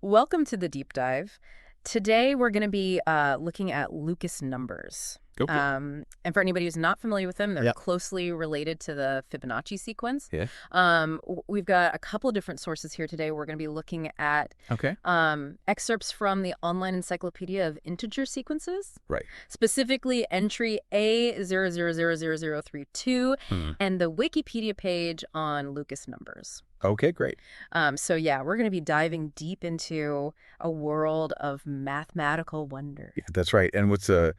Welcome to the deep dive. Today we're going to be looking at Lucas numbers. Okay. And for anybody who's not familiar with them, they're Yep. closely related to the Fibonacci sequence. Yeah. We've got a couple of different sources here today. We're going to be looking at Okay. excerpts from the Online Encyclopedia of Integer Sequences, Right. specifically entry A000032 Hmm. and the Wikipedia page on Lucas numbers. Okay, great. So yeah, we're going to be diving deep into a world of mathematical wonder. Yeah, that's right. And what's so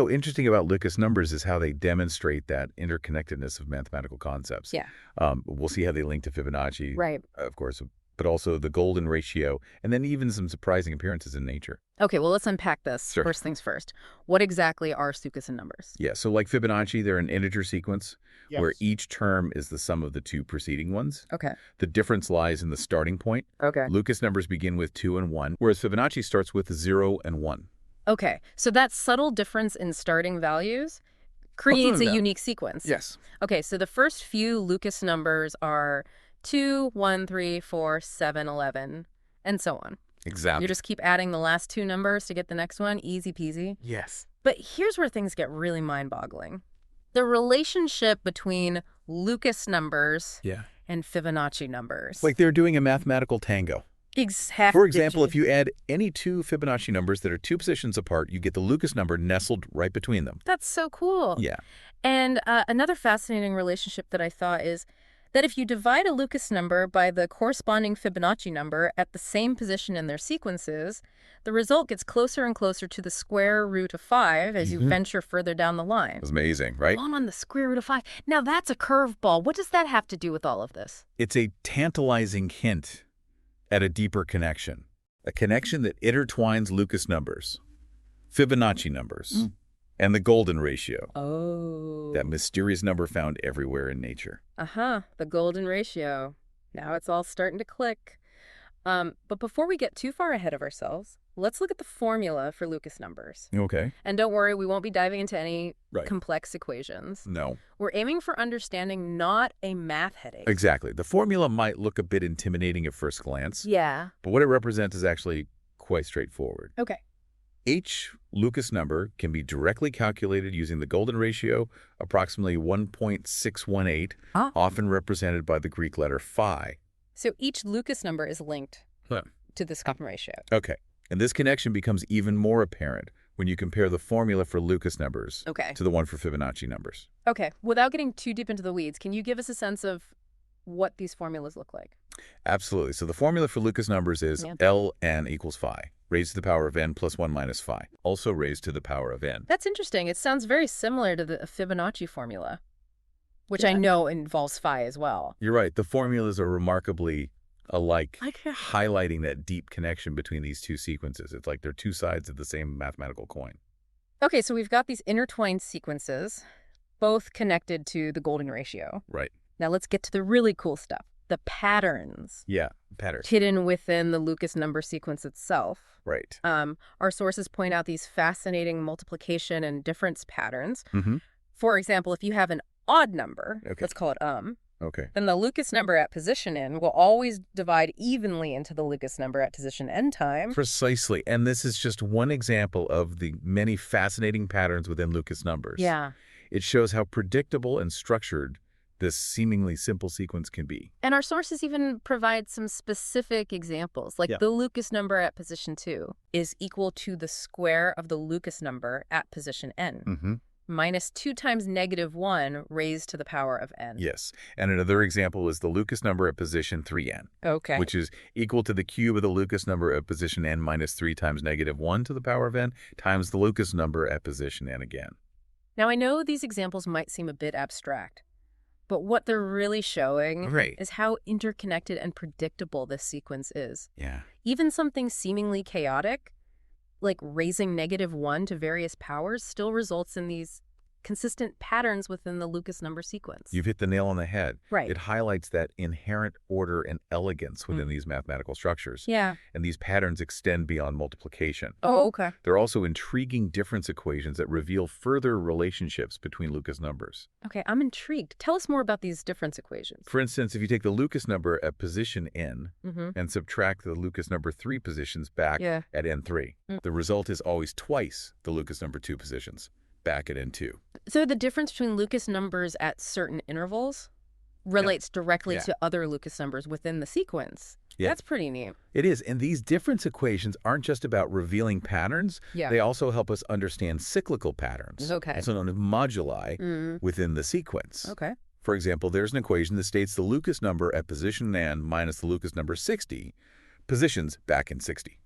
interesting about Lucas numbers is how they demonstrate that interconnectedness of mathematical concepts. Yeah. We'll see how they link to Fibonacci, Right. of course, but also the golden ratio, and then even some surprising appearances in nature. Okay, well, let's unpack this. Sure. First things first. What exactly are Lucas numbers? Yeah, so like Fibonacci, they're an integer sequence where each term is the sum of the two preceding ones. Okay. The difference lies in the starting point. Okay. Lucas numbers begin with 2 and 1, whereas Fibonacci starts with 0 and 1. Okay, so that subtle difference in starting values creates a unique sequence. Yes. Okay, so the first few Lucas numbers are 2, 1, 3, 4, 7, 11, and so on. Exactly. You just keep adding the last two numbers to get the next one. Easy peasy. Yes. But here's where things get really mind-boggling. The relationship between Lucas numbers and Fibonacci numbers. Like they're doing a mathematical tango. Exactly. For example, if you add any two Fibonacci numbers that are two positions apart, you get the Lucas number nestled right between them. That's so cool. Yeah. And another fascinating relationship that I thought is that if you divide a Lucas number by the corresponding Fibonacci number at the same position in their sequences, the result gets closer and closer to the square root of 5 as you venture further down the line. It's amazing, right? 1 on the square root of 5. Now that's a curveball. What does that have to do with all of this? It's a tantalizing hint at a deeper connection, a connection that intertwines Lucas numbers, Fibonacci numbers, and the golden ratio, Oh. that mysterious number found everywhere in nature. The golden ratio. Now it's all starting to click. But before we get too far ahead of ourselves, let's look at the formula for Lucas numbers. Okay. And don't worry, we won't be diving into any Right. complex equations. No. We're aiming for understanding, not a math headache. Exactly. The formula might look a bit intimidating at first glance, Yeah. but what it represents is actually quite straightforward. Okay. Each Lucas number can be directly calculated using the golden ratio, approximately 1.618, often represented by the Greek letter phi. So each Lucas number is linked to this golden ratio. Okay. And this connection becomes even more apparent when you compare the formula for Lucas numbers to the one for Fibonacci numbers. Okay. Without getting too deep into the weeds, can you give us a sense of what these formulas look like? Absolutely. So the formula for Lucas numbers is ln equals phi, raised to the power of n plus 1 minus phi, also raised to the power of n. That's interesting. It sounds very similar to the Fibonacci formula, which I know involves phi as well. You're right. The formulas are remarkably alike, highlighting that deep connection between these two sequences. It's like they're two sides of the same mathematical coin. Okay, so we've got these intertwined sequences, both connected to the golden ratio. Right. Now let's get to the really cool stuff, the patterns. Yeah, patterns. Hidden within the Lucas number sequence itself. Right. Our sources point out these fascinating multiplication and difference patterns. Mm-hmm. For example, if you have an odd number, let's call it Okay. then the Lucas number at position n will always divide evenly into the Lucas number at position n time. Precisely. And this is just one example of the many fascinating patterns within Lucas numbers. Yeah. It shows how predictable and structured this seemingly simple sequence can be. And our sources even provide some specific examples, like the Lucas number at position 2 is equal to the square of the Lucas number at position n. Minus 2 times negative 1 raised to the power of n. Yes. And another example is the Lucas number at position 3n. Okay. Which is equal to the cube of the Lucas number at position n minus 3 times negative 1 to the power of n times the Lucas number at position n again. Now, I know these examples might seem a bit abstract, but what they're really showing is how interconnected and predictable this sequence is. Yeah. Even something seemingly chaotic, like raising negative 1 to various powers, still results in these consistent patterns within the Lucas number sequence. You've hit the nail on the head. Right. It highlights that inherent order and elegance within these mathematical structures. Yeah. And these patterns extend beyond multiplication. Oh, okay. There are also intriguing difference equations that reveal further relationships between Lucas numbers. Okay, I'm intrigued. Tell us more about these difference equations. For instance, if you take the Lucas number at position n and subtract the Lucas number 3 positions back at n3, the result is always twice the Lucas number 2 positions back at n2. So the difference between Lucas numbers at certain intervals relates directly to other Lucas numbers within the sequence. Yeah. That's pretty neat. It is, and these difference equations aren't just about revealing patterns. Yeah. They also help us understand cyclical patterns, also known as moduli, within the sequence. Okay. For example, there's an equation that states the Lucas number at position n minus the Lucas number 60, positions back in 60,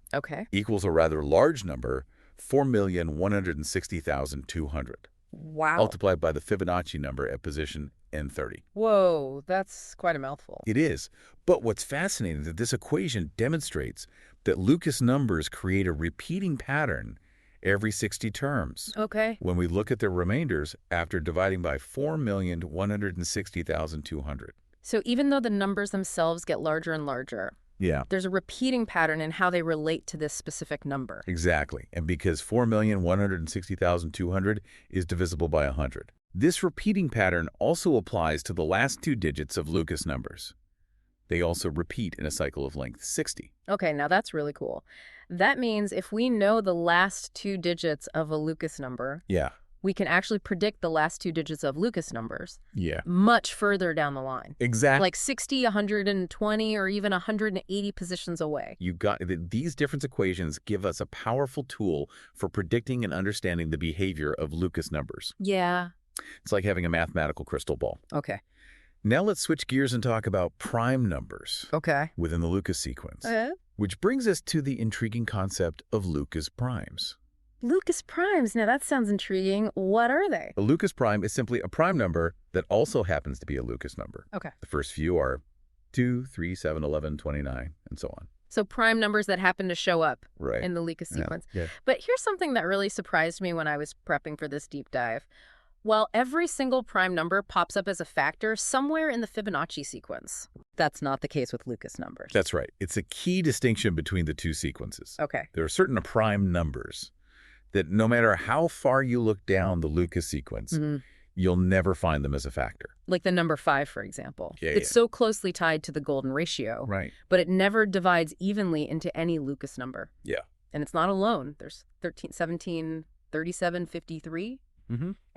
equals a rather large number, 4,160,200. Wow. Multiplied by the Fibonacci number at position n30. Whoa, that's quite a mouthful. It is. But what's fascinating is that this equation demonstrates that Lucas numbers create a repeating pattern every 60 terms. Okay. When we look at their remainders after dividing by 4,160,200. So even though the numbers themselves get larger and larger, there's a repeating pattern in how they relate to this specific number. Exactly. And because 4,160,200 is divisible by 100. This repeating pattern also applies to the last 2 digits of Lucas numbers. They also repeat in a cycle of length 60. Okay, now that's really cool. That means if we know the last 2 digits of a Lucas number, we can actually predict the last 2 digits of Lucas numbers much further down the line. Exactly. Like 60, 120, or even 180 positions away. These difference equations give us a powerful tool for predicting and understanding the behavior of Lucas numbers. Yeah. It's like having a mathematical crystal ball. Okay. Now let's switch gears and talk about prime numbers within the Lucas sequence, which brings us to the intriguing concept of Lucas primes. Lucas primes. Now that sounds intriguing. What are they? A Lucas prime is simply a prime number that also happens to be a Lucas number. Okay. The first few are 2, 3, 7, 11, 29, and so on. So prime numbers that happen to show up in the Lucas sequence. Yeah. But here's something that really surprised me when I was prepping for this deep dive. While every single prime number pops up as a factor somewhere in the Fibonacci sequence, that's not the case with Lucas numbers. That's right. It's a key distinction between the two sequences. Okay. There are certain prime numbers that no matter how far you look down the Lucas sequence, you'll never find them as a factor. Like the number 5, for example. Yeah, it's so closely tied to the golden ratio. Right. But it never divides evenly into any Lucas number. Yeah. And it's not alone. There's 13, 17, 37, 53.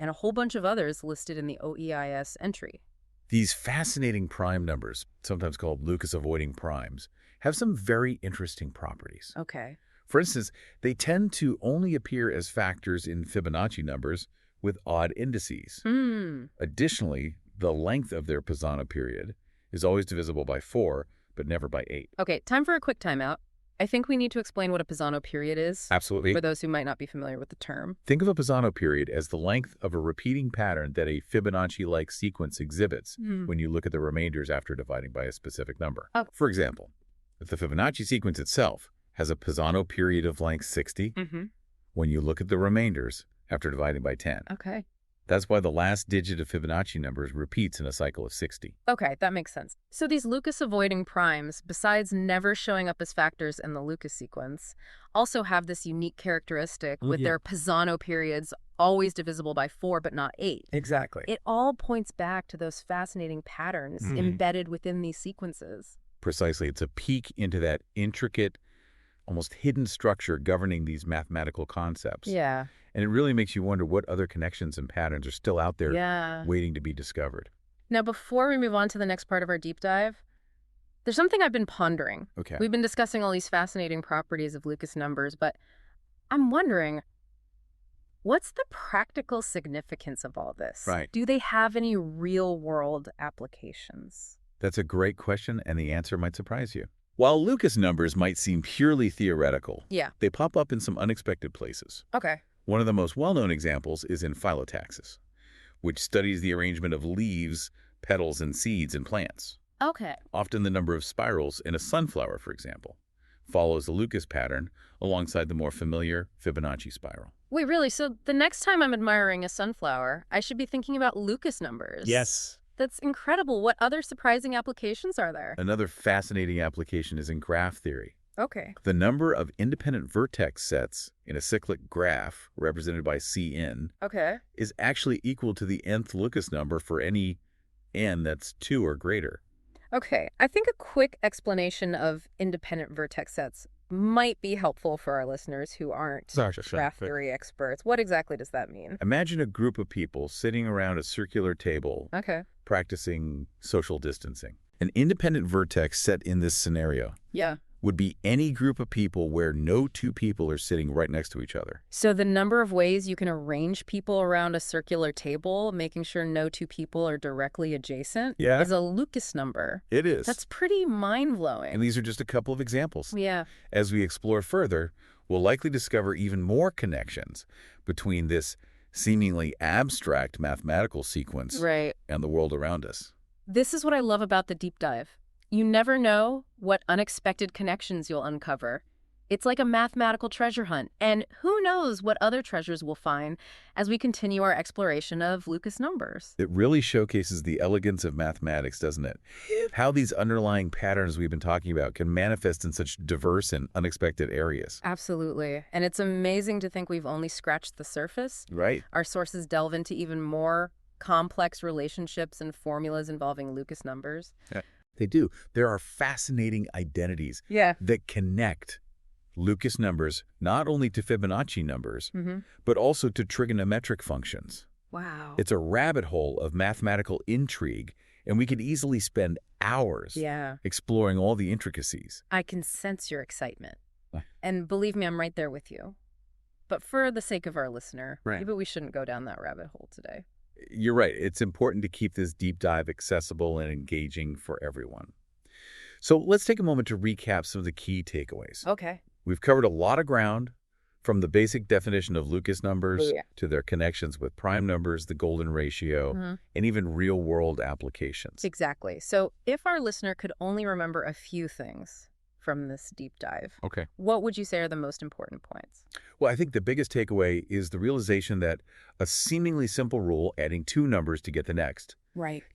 And a whole bunch of others listed in the OEIS entry. These fascinating prime numbers, sometimes called Lucas-avoiding primes, have some very interesting properties. Okay. For instance, they tend to only appear as factors in Fibonacci numbers with odd indices. Additionally, the length of their Pisano period is always divisible by 4, but never by 8. Okay, time for a quick timeout. I think we need to explain what a Pisano period is. Absolutely. For those who might not be familiar with the term. Think of a Pisano period as the length of a repeating pattern that a Fibonacci-like sequence exhibits when you look at the remainders after dividing by a specific number. For example, if the Fibonacci sequence itself has a Pisano period of length 60, when you look at the remainders after dividing by 10. Okay. That's why the last digit of Fibonacci numbers repeats in a cycle of 60. Okay, that makes sense. So these Lucas-avoiding primes, besides never showing up as factors in the Lucas sequence, also have this unique characteristic with their Pisano periods always divisible by 4 but not 8. Exactly. It all points back to those fascinating patterns embedded within these sequences. Precisely. It's a peek into that intricate, almost hidden structure governing these mathematical concepts. Yeah. And it really makes you wonder what other connections and patterns are still out there waiting to be discovered. Now, before we move on to the next part of our deep dive, there's something I've been pondering. Okay. We've been discussing all these fascinating properties of Lucas numbers, but I'm wondering, what's the practical significance of all this? Right. Do they have any real-world applications? That's a great question, and the answer might surprise you. While Lucas numbers might seem purely theoretical, they pop up in some unexpected places. Okay. One of the most well-known examples is in phyllotaxis, which studies the arrangement of leaves, petals, and seeds in plants. Okay. Often the number of spirals in a sunflower, for example. follows the Lucas pattern alongside the more familiar Fibonacci spiral. Wait, really? So the next time I'm admiring a sunflower, I should be thinking about Lucas numbers? Yes. That's incredible. What other surprising applications are there? Another fascinating application is in graph theory. Okay. The number of independent vertex sets in a cyclic graph, represented by Cn, Okay. is actually equal to the nth Lucas number for any n that's 2 or greater. Okay. I think a quick explanation of independent vertex sets might be helpful for our listeners who aren't graph theory experts. What exactly does that mean? Imagine a group of people sitting around a circular table Okay. practicing social distancing. An independent vertex set in this scenario Yeah. would be any group of people where no two people are sitting right next to each other. So the number of ways you can arrange people around a circular table, making sure no two people are directly adjacent, Yeah. is a Lucas number. It is. That's pretty mind-blowing. And these are just a couple of examples. Yeah. As we explore further, we'll likely discover even more connections between this seemingly abstract mathematical sequence Right. and the world around us. This is what I love about the deep dive. You never know what unexpected connections you'll uncover. It's like a mathematical treasure hunt, and who knows what other treasures we'll find as we continue our exploration of Lucas numbers. It really showcases the elegance of mathematics, doesn't it? How these underlying patterns we've been talking about can manifest in such diverse and unexpected areas. Absolutely. And it's amazing to think we've only scratched the surface. Right. Our sources delve into even more complex relationships and formulas involving Lucas numbers. Yeah, they do. There are fascinating identities that connect Lucas numbers not only to Fibonacci numbers, but also to trigonometric functions. Wow. It's a rabbit hole of mathematical intrigue, and we could easily spend hours exploring all the intricacies. I can sense your excitement. And believe me, I'm right there with you. But for the sake of our listener, maybe we shouldn't go down that rabbit hole today. You're right. It's important to keep this deep dive accessible and engaging for everyone. So let's take a moment to recap some of the key takeaways. Okay. We've covered a lot of ground, from the basic definition of Lucas numbers to their connections with prime numbers, the golden ratio, and even real-world applications. Exactly. So if our listener could only remember a few things from this deep dive, what would you say are the most important points? Well, I think the biggest takeaway is the realization that a seemingly simple rule, adding two numbers to get the next,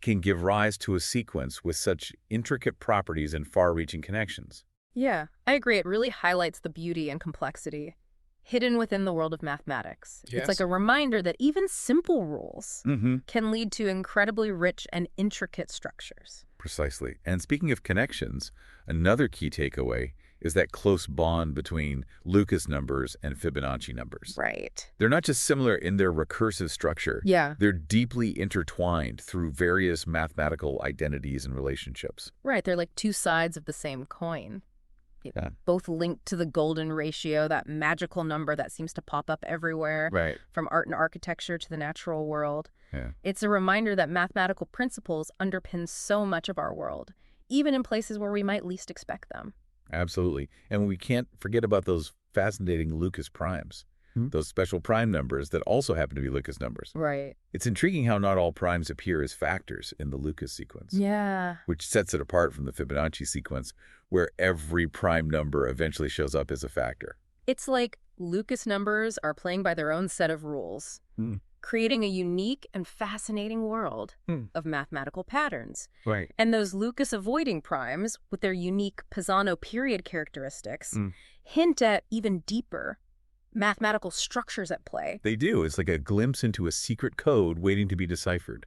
can give rise to a sequence with such intricate properties and far-reaching connections. Yeah, I agree. It really highlights the beauty and complexity hidden within the world of mathematics. It's like a reminder that even simple rules can lead to incredibly rich and intricate structures. Precisely. And speaking of connections, another key takeaway is that close bond between Lucas numbers and Fibonacci numbers. Right. They're not just similar in their recursive structure. Yeah. They're deeply intertwined through various mathematical identities and relationships. Right. They're like two sides of the same coin. Both linked to the golden ratio, that magical number that seems to pop up everywhere, from art and architecture to the natural world. It's a reminder that mathematical principles underpin so much of our world, even in places where we might least expect them. Absolutely. And we can't forget about those fascinating Lucas primes, those special prime numbers that also happen to be Lucas numbers. Right. It's intriguing how not all primes appear as factors in the Lucas sequence. Yeah. Which sets it apart from the Fibonacci sequence, where every prime number eventually shows up as a factor. It's like Lucas numbers are playing by their own set of rules, creating a unique and fascinating world of mathematical patterns. Right. And those Lucas-avoiding primes, with their unique Pisano period characteristics, hint at even deeper mathematical structures at play. They do. It's like a glimpse into a secret code waiting to be deciphered.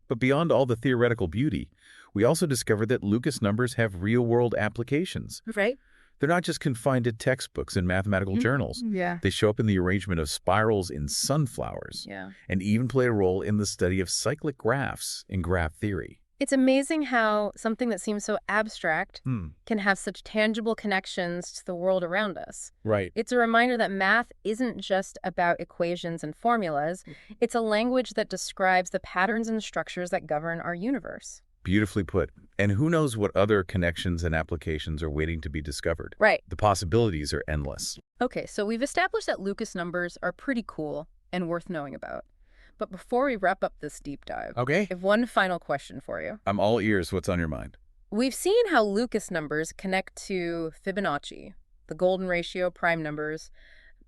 But beyond all the theoretical beauty, we also discovered that Lucas numbers have real-world applications. Right. They're not just confined to textbooks and mathematical journals. Yeah. They show up in the arrangement of spirals in sunflowers, and even play a role in the study of cyclic graphs in graph theory. It's amazing how something that seems so abstract can have such tangible connections to the world around us. Right. It's a reminder that math isn't just about equations and formulas. It's a language that describes the patterns and structures that govern our universe. Beautifully put. And who knows what other connections and applications are waiting to be discovered. Right. The possibilities are endless. Okay, so we've established that Lucas numbers are pretty cool and worth knowing about. But before we wrap up this deep dive, I have one final question for you. I'm all ears. What's on your mind? We've seen how Lucas numbers connect to Fibonacci, the golden ratio, prime numbers,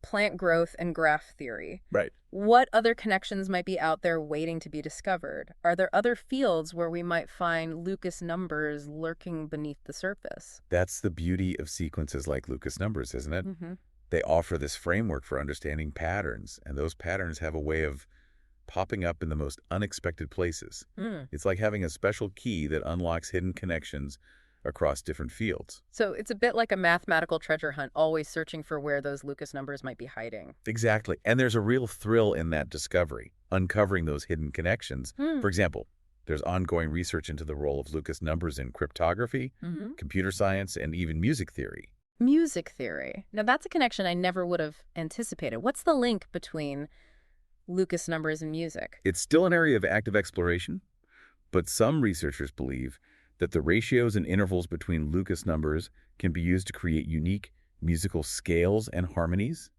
plant growth, and graph theory. Right. What other connections might be out there waiting to be discovered? Are there other fields where we might find Lucas numbers lurking beneath the surface? That's the beauty of sequences like Lucas numbers, isn't it? Mm-hmm. They offer this framework for understanding patterns, and those patterns have a way of popping up in the most unexpected places. It's like having a special key that unlocks hidden connections across different fields. So it's a bit like a mathematical treasure hunt, always searching for where those Lucas numbers might be hiding. Exactly. And there's a real thrill in that discovery, uncovering those hidden connections. For example, there's ongoing research into the role of Lucas numbers in cryptography, computer science, and even music theory. Music theory. Now that's a connection I never would have anticipated. What's the link between Lucas numbers and music? It's still an area of active exploration, but some researchers believe that the ratios and intervals between Lucas numbers can be used to create unique musical scales and harmonies.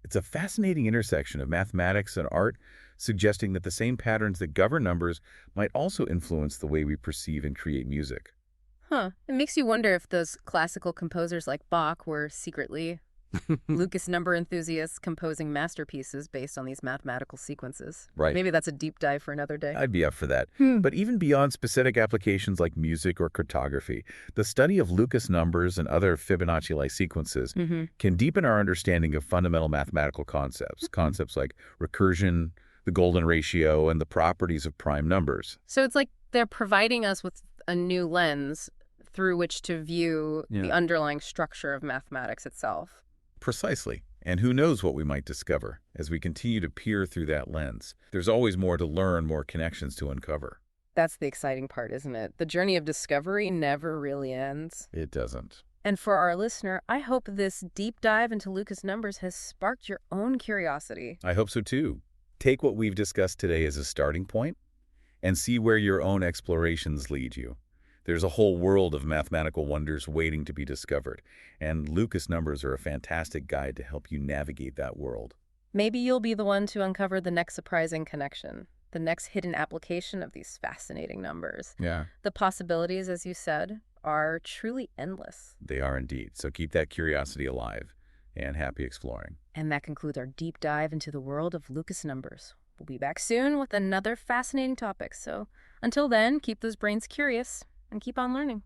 It's a fascinating intersection of mathematics and art, suggesting that the same patterns that govern numbers might also influence the way we perceive and create music. Huh. It makes you wonder if those classical composers like Bach were secretly Lucas number enthusiasts composing masterpieces based on these mathematical sequences. Right. Maybe that's a deep dive for another day. I'd be up for that. But even beyond specific applications like music or cryptography, the study of Lucas numbers and other Fibonacci-like sequences can deepen our understanding of fundamental mathematical concepts. Concepts like recursion, the golden ratio, and the properties of prime numbers. So it's like they're providing us with a new lens through which to view the underlying structure of mathematics itself. Precisely. And who knows what we might discover as we continue to peer through that lens. There's always more to learn, more connections to uncover. That's the exciting part, isn't it? The journey of discovery never really ends. It doesn't. And for our listener, I hope this deep dive into Lucas numbers has sparked your own curiosity. I hope so too. Take what we've discussed today as a starting point and see where your own explorations lead you. There's a whole world of mathematical wonders waiting to be discovered, and Lucas numbers are a fantastic guide to help you navigate that world. Maybe you'll be the one to uncover the next surprising connection, the next hidden application of these fascinating numbers. Yeah. The possibilities, as you said, are truly endless. They are indeed. So keep that curiosity alive and happy exploring. And that concludes our deep dive into the world of Lucas numbers. We'll be back soon with another fascinating topic. So until then, keep those brains curious and keep on learning.